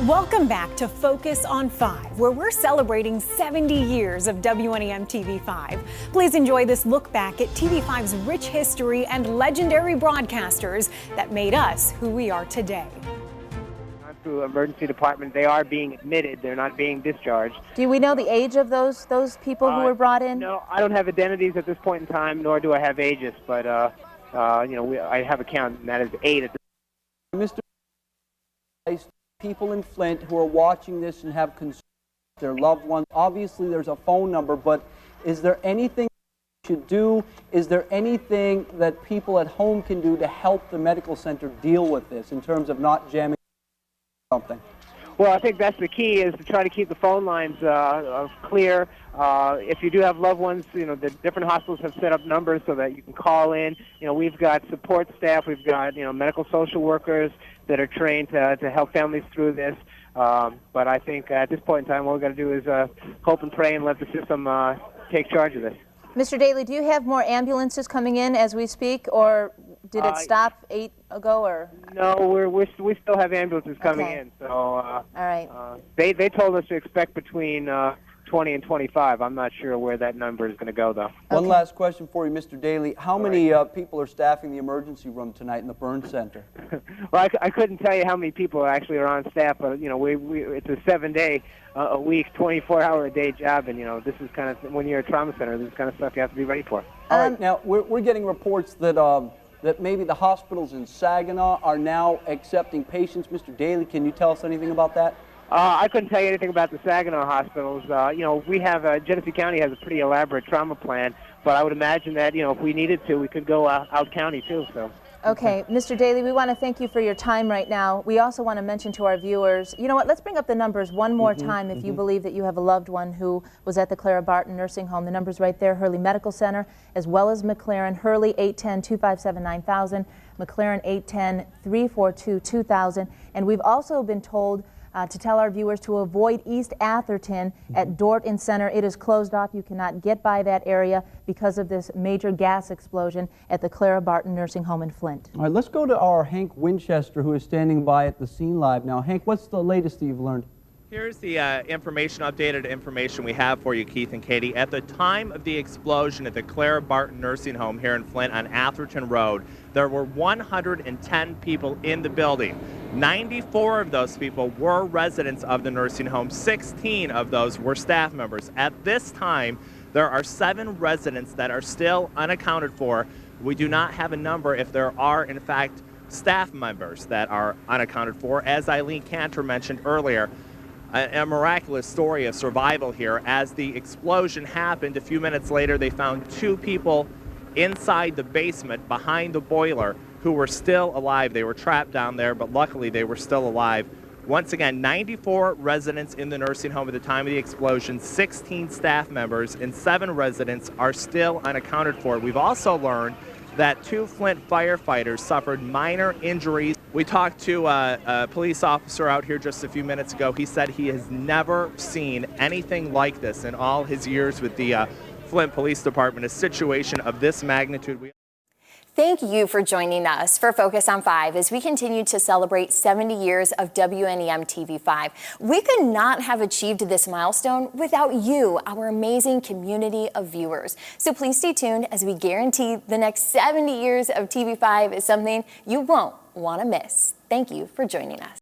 Welcome back to Focus on 5, where we're celebrating 70 years of WNEM TV5. Please enjoy this look back at TV5's rich history and legendary broadcasters that made us who we are today. Through emergency department, they are being admitted. They're not being discharged. Do we know the age of those people who were brought in? No, I don't have identities at this point in time, nor do I have ages. But I have a count, and that is 8 at this. Mr. People in Flint who are watching this and have concerns with their loved ones. Obviously, there's a phone number, but is there anything we should do? Is there anything that people at home can do to help the medical center deal with this in terms of not jamming something? Well, I think that's the key, is to try to keep the phone lines clear. If you do have loved ones, the different hospitals have set up numbers so that you can call in. We've got support staff, we've got medical social workers that are trained to help families through this. But I think at this point in time, all we've got to do is hope and pray and let the system take charge of this. Mr. Daly, do you have more ambulances coming in as we speak, or did it stop 8 ago? Or no, we still have ambulances coming in. So all right. They told us to expect between 20 and 25. I'm not sure where that number is going to go, though. One last question for you, Mr. Daly. How many people are staffing the emergency room tonight in the burn center? Well, I couldn't tell you how many people actually are on staff, but it's a 7-day a week, 24-hour-a-day job, and this is kind of, when you're a trauma center, this is kind of stuff you have to be ready for. All right, now we're getting reports that that maybe the hospitals in Saginaw are now accepting patients. Mr. Daly, can you tell us anything about that? I couldn't tell you anything about the Saginaw hospitals. We have Genesee County has a pretty elaborate trauma plan, but I would imagine that if we needed to, we could go out county too. So. Okay, Mr. Daly, we want to thank you for your time right now. We also want to mention to our viewers, you know what, let's bring up the numbers one more time if you believe that you have a loved one who was at the Clara Barton Nursing Home. The number's right there, Hurley Medical Center, as well as McLaren. Hurley 810-257-9000, McLaren 810-342-2000. And we've also been told to tell our viewers to avoid East Atherton at Dorton Center. It is closed off. You cannot get by that area because of this major gas explosion at the Clara Barton Nursing Home in Flint. All right, let's go to our Hank Winchester, who is standing by at the scene live now. Hank, what's the latest that you've learned? Here's the updated information we have for you, Keith and Katie. At the time of the explosion at the Clara Barton Nursing Home here in Flint on Atherton Road, there were 110 people in the building. 94 of those people were residents of the nursing home. 16 of those were staff members. At this time, there are 7 residents that are still unaccounted for. We do not have a number if there are, in fact, staff members that are unaccounted for. As Eileen Cantor mentioned earlier, a miraculous story of survival here. As the explosion happened, a few minutes later, they found 2 people inside the basement behind the boiler who were still alive. They were trapped down there, but luckily they were still alive. Once again, 94 residents in the nursing home at the time of the explosion, 16 staff members, and 7 residents are still unaccounted for. We've also learned that 2 Flint firefighters suffered minor injuries. We talked to a police officer out here just a few minutes ago. He said he has never seen anything like this in all his years with the Flint Police Department, a situation of this magnitude. Thank you for joining us for Focus on 5 as we continue to celebrate 70 years of WNEM TV5. We could not have achieved this milestone without you, our amazing community of viewers. So please stay tuned as we guarantee the next 70 years of TV5 is something you won't want to miss. Thank you for joining us.